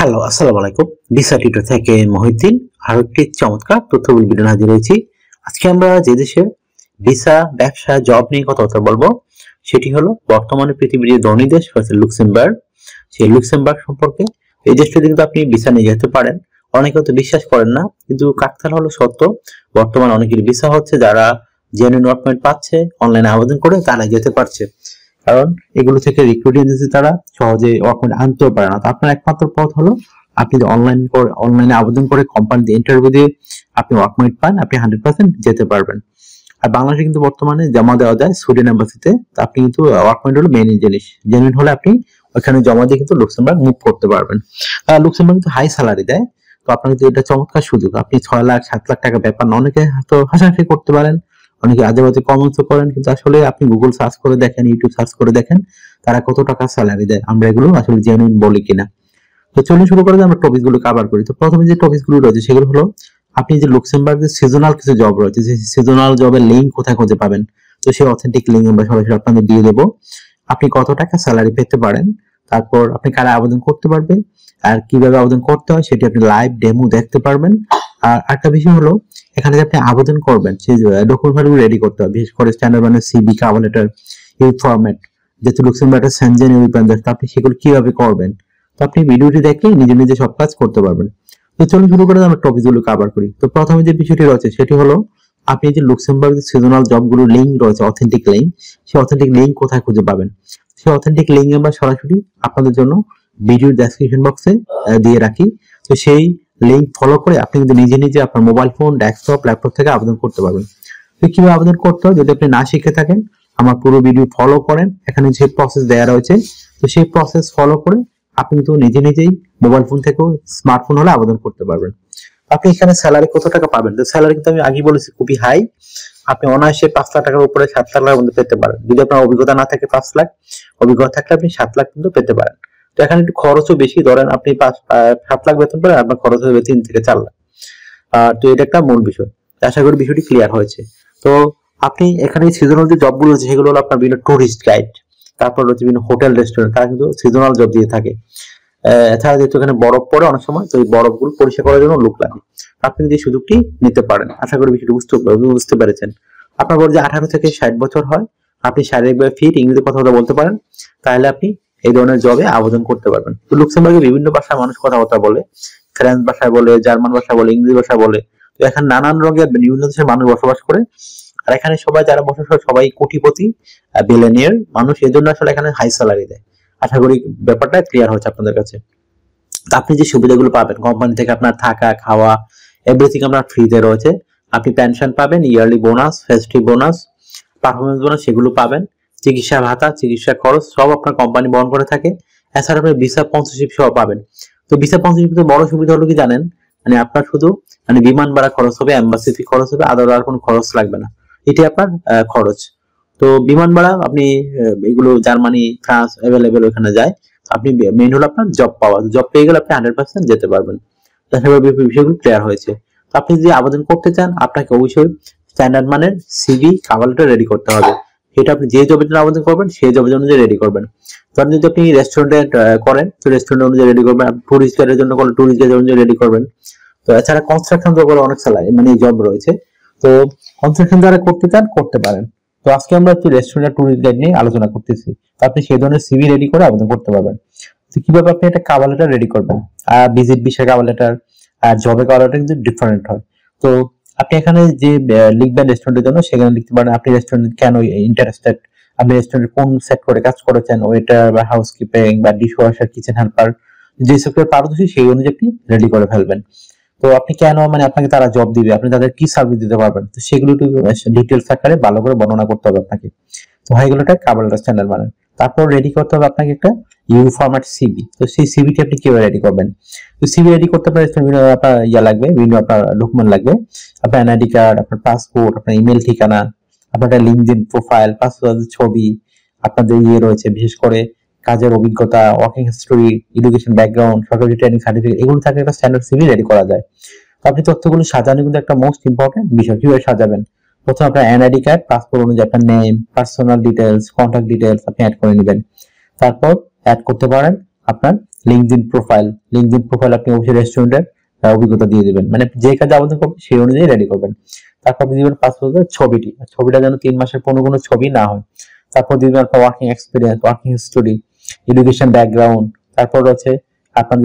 Hello, আসসালামু আলাইকুম। Visa tutor থেকে মহিউদ্দিন আরো একটি চমৎকার তথ্যবহুল ভিডিও হাজির হয়েছি। আজকে আমরা যে দেশে ভিসা, ব্যবসা, জব নিয়ে কথা বলবো সেটি হলো বর্তমানে পৃথিবীর যে ধনী দেশ হচ্ছে লুক্সেমবার্গ। সেই লুক্সেমবার্গ সম্পর্কে এই দেশটিতে কিন্তু আপনি ভিসা নিয়ে যেতে পারেন। অনেকে তো বিশ্বাস করেন না, কিন্তু কাকতাল হলো সত্য। বর্তমানে অনেকের ভিসা হচ্ছে, যারা জেনুইন ওয়ার্ক পারমিট পাচ্ছে, অনলাইনে আবেদন করে তারা যেতে পারছে। কারণ এগুলো থেকে রিক্রুটিং এজেন্সি তারা সহজে ওয়ার্ক পারমিট আনতেও পারে না। তো আপনার একমাত্র পথ হলো আপনি যদি অনলাইনে আবেদন করে কোম্পানিতে ইন্টারভিউ দিয়ে আপনি ওয়ার্ক পারমিট পান, আপনি 100% যেতে পারবেন। আর বাংলাদেশে কিন্তু বর্তমানে জমা দেওয়া যায় সুইডেন এম্বাসিতে। তো আপনি কিন্তু ওয়ার্ক পারমিট হলো মেইন জিনিস, জেনুইন হলে আপনি ওখানে জমা দিয়ে কিন্তু লুক্সেমবার্গ মুভ করতে পারবেন। লুক্সেমবার্গ কিন্তু হাই স্যালারি দেয়। তো আপনার কিন্তু এটা চমৎকার সুযোগ। আপনি 6 লাখ 7 লাখ টাকা ব্যাপার না। অনেকে হয়তো হাসাহাসি করতে পারেন, অনেকে আজে বাজে কমেন্টস করেন, কিন্তু আসলে আপনি গুগল সার্চ করে দেখেন, ইউটিউব সার্চ করে দেখেন তারা কত টাকা স্যালারি দেয়, আমরা এগুলো আসলে জেনুইন বলি কিনা। তো চলুন শুরু করে আমরা টপিক গুলো কভার করি। তো প্রথমে যে টপিক গুলো রয়েছে সেগুলো হলো আপনি যে লুক্সেমবার্গের সিজনাল কিছু জব রয়েছে, যে সিজনাল জবের লিঙ্ক কোথায় খুঁজে পাবেন। তো সেই অথেন্টিক লিঙ্ক আমরা সরাসরি আপনাদের দিয়ে দেবো। আপনি কত টাকা স্যালারি পেতে পারেন, তারপর আপনি কারা আবেদন করতে পারবেন, আর কিভাবে আবেদন করতে হয় সেটি আপনি লাইভ ডেমো দেখতে পারবেন। আর একটা বিষয় হলো এখানে যে আপনি আবেদন করবেন সেই ডকুমেন্টগুলো রেডি করতে হবে, বিশেষ করে স্ট্যান্ডার্ড মানে সিভি, কভার লেটার, এই ফরম্যাট, যেহেতু লুক্সেমবার্গ সেনজেন ইউরোপিয়ান দেশ, আপনি সেগুলো কিভাবে করবেন। তো আপনি ভিডিওটি দেখলে নিজে নিজে সব কাজ করতে পারবেন। তো চলুন শুরু করে আমরা টপিকগুলো কভার করি। তো প্রথমে যে বিষয়টি রয়েছে সেটি হলো আপনি যে লুক্সেমবার্গ সিজনাল জবগুলো লিঙ্ক রয়েছে, অথেন্টিক লিঙ্ক, সেই অথেন্টিক লিঙ্ক কোথায় খুঁজে পাবেন। সেই অথেন্টিক লিঙ্ক আমরা সরাসরি আপনাদের জন্য ভিডিওর ডেসক্রিপশন বক্সে দিয়ে রাখি। তো সেই লিঙ্ক ফলো করে আপনি কিন্তু নিজে নিজে আপনার মোবাইল ফোন, ডেস্কটপ, ল্যাপটপ থেকে আবেদন করতে পারবেন। তো কিভাবে আবেদন করতে হয় যদি আপনি না শিখে থাকেন, আমার পুরো ভিডিও ফলো করেন, এখানে যে প্রসেস দেওয়া রয়েছে তো সেই প্রসেস ফলো করে আপনি কিন্তু নিজে নিজেই মোবাইল ফোন থেকেও স্মার্টফোন হলে আবেদন করতে পারবেন। আপনি এখানে স্যালারি কত টাকা পাবেন, তো স্যালারি কিন্তু আমি আগে বলেছি খুবই হাই। আপনি অনায়াসে 5 লাখ টাকার উপরে 7 লাখ টাকার মধ্যে পেতে পারেন। যদি আপনার অভিজ্ঞতা না থাকে 5 লাখ, অভিজ্ঞতা থাকলে আপনি 7 লাখ কিন্তু পেতে পারেন। তো এখানে একটু খরচও বেশি, ধরেন আপনি 7 লাখ বেতন পারেন, আপনার খরচ হবে 3 থেকে 4 লাখ। তো এটা একটা মূল বিষয়। আশা করি বিষয়টি ক্লিয়ার হয়েছে। তো আপনি এখানে সিজনাল যে জবগুলো আছে সেগুলো হলো আপনার বিভিন্ন টুরিস্ট গাইড, তারপর হচ্ছে বিভিন্ন হোটেল রেস্টুরেন্ট, তারা কিন্তু সিজনাল জব দিয়ে থাকে। এছাড়া যেহেতু এখানে বরফ পড়ে অনেক সময়, তো এই বরফগুলো পরিষ্কার করার জন্য লোক লাগে। আপনি যদি সুযোগটি নিতে পারেন, আশা করি বিষয়টি বুঝতে পেরেছেন। আপনার বয়স যে 18 থেকে 60 বছর হয়, আপনি শারীরিকভাবে ফিট, ইংরেজি কথা বলতে পারেন, তাহলে আপনি এই ধরনের জবে আবেদন করতে পারবেন। তো লুক্সেমবার্গে বিভিন্ন ভাষায় মানুষ কথাবার্তা বলে, ফ্রেঞ্চ ভাষায় বলে, জার্মান ভাষা বলে, ইংরেজি ভাষা বলে। তো এখানে নানান রঙের বিভিন্ন দেশের মানুষ বসবাস করে। আর এখানে সবাই যারা বসবাস করে সবাই কোটিপতি, বিলিয়নিয়ার মানুষ, এজন্য আসলে এখানে হাই স্যালারি দেয়। আশা করি ব্যাপারটা ক্লিয়ার হচ্ছে আপনাদের কাছে। তো আপনি যে সুবিধাগুলো পাবেন কোম্পানি থেকে, আপনার থাকা, খাওয়া, এভরিথিং আপনার ফ্রিতে রয়েছে। আপনি পেনশন পাবেন, yearly bonus, festive bonus, performance bonus, সেগুলো পাবেন। চিকিৎসা ভাতা, চিকিৎসা খরচ সব আপনার কোম্পানি বহন করে থাকে। এছাড়া আপনি ভিসা স্পন্সরশিপ সহ পাবেন। তো ভিসা স্পন্সরশিপের বড় সুবিধা হলো কি জানেন, মানে আপনার শুধু মানে বিমান ভাড়া খরচ হবে, এম্বাসি ফি খরচ হবে, আদার আর কোনো খরচ লাগবে না। এটি আপনার খরচ। তো বিমান ভাড়া আপনি এগুলো জার্মানি, ফ্রান্স অ্যাভেলেবেল ওখানে যায়। আপনি মেইন হলো আপনার জব পাওয়া, জব পেয়ে গেলে আপনি 100% যেতে পারবেন। বিষয়গুলো ক্লিয়ার হয়েছে। তো আপনি যদি আবেদন করতে চান, আপনাকে অবশ্যই স্ট্যান্ডার্ড মানের সিভি, কভার লেটার রেডি করতে হবে। এটা আপনি যে জবের জন্য আবেদন করবেন সেই জবের অনুযায়ী রেডি করবেন। ধরেন যদি আপনি রেস্টুরেন্টে করেন তো রেস্টুরেন্ট অনুযায়ী রেডি করবেন, টুরিস্ট গাইডের জন্য করলে টুরিস্ট গাইড অনুযায়ী রেডি করবেন। তো এছাড়া কনস্ট্রাকশন জবের অনেক স্যালারি মানে জব রয়েছে। তো কনস্ট্রাকশন যারা করতে চান করতে পারেন। তো আজকে আমরা একটু রেস্টুরেন্ট টুরিস্ট গাইড নিয়ে আলোচনা করতেছি। তো আপনি সেই ধরনের সিভি রেডি করে আবেদন করতে পারবেন। তো কিভাবে আপনি একটা কভার লেটার রেডি করবেন, আর ভিজিট ভিসা কভার লেটার আর জবে কভার লেটার কিন্তু ডিফারেন্ট হয়। তো আপনি এখানে যে লিখবেন রেস্টুরেন্টের জন্য, সেখানে লিখতে পারেন আপনি রেস্টুরেন্ট কেন ইন্টারেস্টেড, আপনি রেস্টুরেন্টে কোন সেক্টরে কাজ করেছেন, ওয়েটার বা হাউসকিপিং বা ডিশ ওয়াশার, কিচেন হেল্পার, যে সেক্টরে পারদর্শী সেই অনুযায়ী আপনি রেডি করে ফেলবেন। তো আপনি কেন মানে আপনাকে তারা জব দিবে, আপনি তাদের কি সার্ভিস দিতে পারবেন, তো সেগুলো একটু ডিটেলস আকারে ভালো করে বর্ণনা করতে হবে আপনাকে। তো হয় এগুলোটা কভার লেটার স্ট্যান্ডার্ড মানে। তারপর রেডি করতে হবে আপনাকে একটা ইউ ফরম্যাট সিভি। তো সেই সিভিটি আপনি কিভাবে রেডি করবেন, তো সিভি রেডি করতে পারেন আপনার লাগবে, বিভিন্ন আপনার ডকুমেন্ট লাগবে, আপনার এনআইডি কার্ড, আপনার পাসপোর্ট, আপনার ইমেল ঠিকানা, আপনার লিঙ্কডইন প্রোফাইল, পাসপোর্ট ছবি, আপনাদের রয়েছে বিশেষ করে কাজের অভিজ্ঞতা, ওয়ার্কিং হিস্টরি, এডুকেশন ব্যাকগ্রাউন্ড, সরকারি ট্রেনিং সার্টিফিকেট, এগুলো থাকে একটা স্ট্যান্ডার্ড সিভি রেডি করা যায়। তো আপনি তথ্যগুলো সাজানো কিন্তু একটা মোস্ট ইম্পর্টেন্ট বিষয়। কিভাবে সাজাবেন, প্রথমে আপনার এনআইডি কার্ড, পাসপোর্ট অনুযায়ী আপনার name, personal details, contact details আপনি অ্যাড করে নেবেন। তারপর অ্যাড করতে পারেন আপনার লিঙ্কডইন প্রোফাইল আপনি অবশ্যই রেস্টুরেন্টের অভিজ্ঞতা দিয়ে দিবেন, মানে যে কাজে আবেদন করবেন সেই অনুযায়ী রেডি করবেন। তারপর আপনি দিবেন পাসপোর্টের ছবিটা যেন 3 মাসের কোনো ছবি না হয়। তারপর দিবেন আপনার working experience, working history, education background, তারপর হচ্ছে আপনার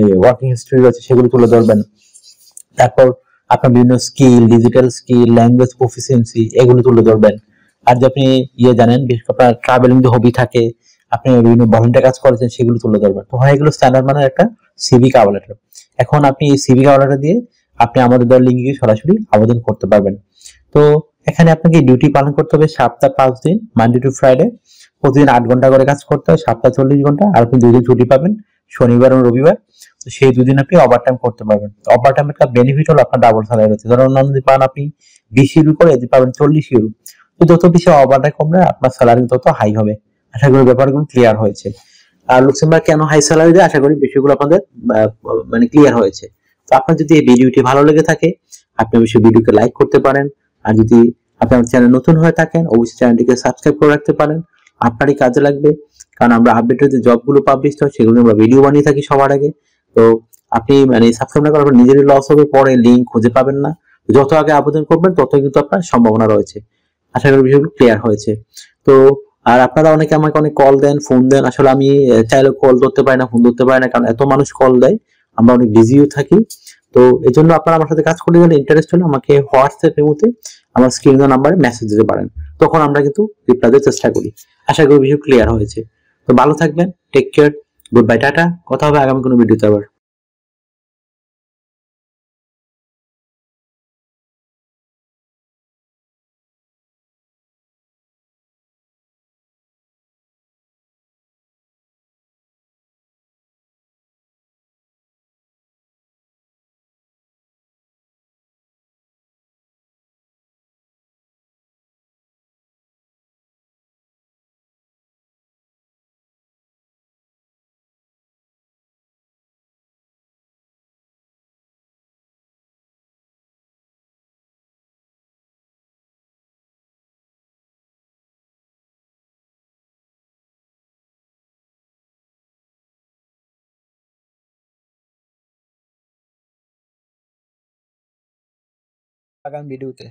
যে ওয়ার্কিং হিস্টোরি রয়েছে সেগুলো তুলে ধরবেন। তারপর আপনার বিভিন্ন skill, digital skill, language proficiency এগুলো তুলে ধরবেন। আর যে আপনি জানেন, বিশেষ করে আপনার ট্রাভেলিং যে হবি থাকে, আপনি বিভিন্ন ভলেন্টিয়ার কাজ করেছেন সেগুলো তুলে ধরবেন। তো হয় এগুলো স্ট্যান্ডার্ড মানের একটা সিভি কভার লেটার। এখন আপনি এই সিভি কভার লেটার দিয়ে আপনি আমাদের দেওয়ার লিঙ্কে সরাসরি আবেদন করতে পারবেন। তো এখানে আপনাকে ডিউটি পালন করতে হবে সপ্তাহে 5 দিন, মানডে টু ফ্রাইডে। প্রতিদিন 8 ঘন্টা করে কাজ করতে হয়, সপ্তাহে 40 ঘন্টা। আর আপনি 2 দিন ছুটি পাবেন, শনিবার এবং রবিবার। তো সেই 2 দিন আপনি ওভার টাইম করতে পারবেন। ওভার টাইমের একটা বেনিফিট হলো আপনার ডাবল স্যালারি রয়েছে। ধরুন অন্যান্য যদি পান আপনি 20 ইউরো করে, যদি পাবেন 40 ইউরো। তো যত বেশি ওভার টাইম কমবে আপনার স্যালারি তত হাই হবে। আশা করি ব্যাপারগুলো ক্লিয়ার হয়েছে। আর লুক্সেমবার্গ কেন হাই স্যালারি দেয়, আশা করি বিষয়গুলো আপনাদের মানে ক্লিয়ার হয়েছে। তো আপনার যদি এই ভিডিওটি ভালো লেগে থাকে, আপনি অবশ্যই ভিডিওকে লাইক করতে পারেন। আর যদি আপনি আমার চ্যানেল নতুন হয়ে থাকেন, অবশ্যই চ্যানেলটিকে সাবস্ক্রাইব করে রাখতে পারেন। আপনারই কাজে লাগবে, কারণ আমরা আপডেটেড যে জবগুলো পাবলিশ হয় সেগুলো আমরা ভিডিও বানিয়ে থাকি সবার আগে। তো আপনি মানে সাবস্ক্রাইব না করার নিজেরই লস হবে, পরে লিঙ্ক খুঁজে পাবেন না। যত আগে আবেদন করবেন তত কিন্তু আপনার সম্ভাবনা রয়েছে। আশা করি বিষয়গুলো ক্লিয়ার হয়েছে। তো আর আপনারা অনেকে আমাকে অনেক কল দেন, ফোন দেন। আসলে আমি চাইলে কল ধরতে পারি না, ফোন ধরতে পারি না, কারণ এত মানুষ কল দেয়, আমরা অনেক বিজিও থাকি। তো এই জন্য আপনারা আমার সাথে কাজ করতে গেলে ইন্টারেস্ট হলে আমাকে হোয়াটসঅ্যাপ মধ্যে আমার স্ক্রিন নাম্বারে মেসেজ দিতে পারেন। তখন আমরা কিন্তু রিপ্লাই দেওয়ার চেষ্টা করি। আশা করি বিষয় ক্লিয়ার হয়েছে। তো ভালো থাকবেন, take care, good bye, tata. কথা হবে আগামী কোনো ভিডিওতে আবার। আগামী ভিডিওতে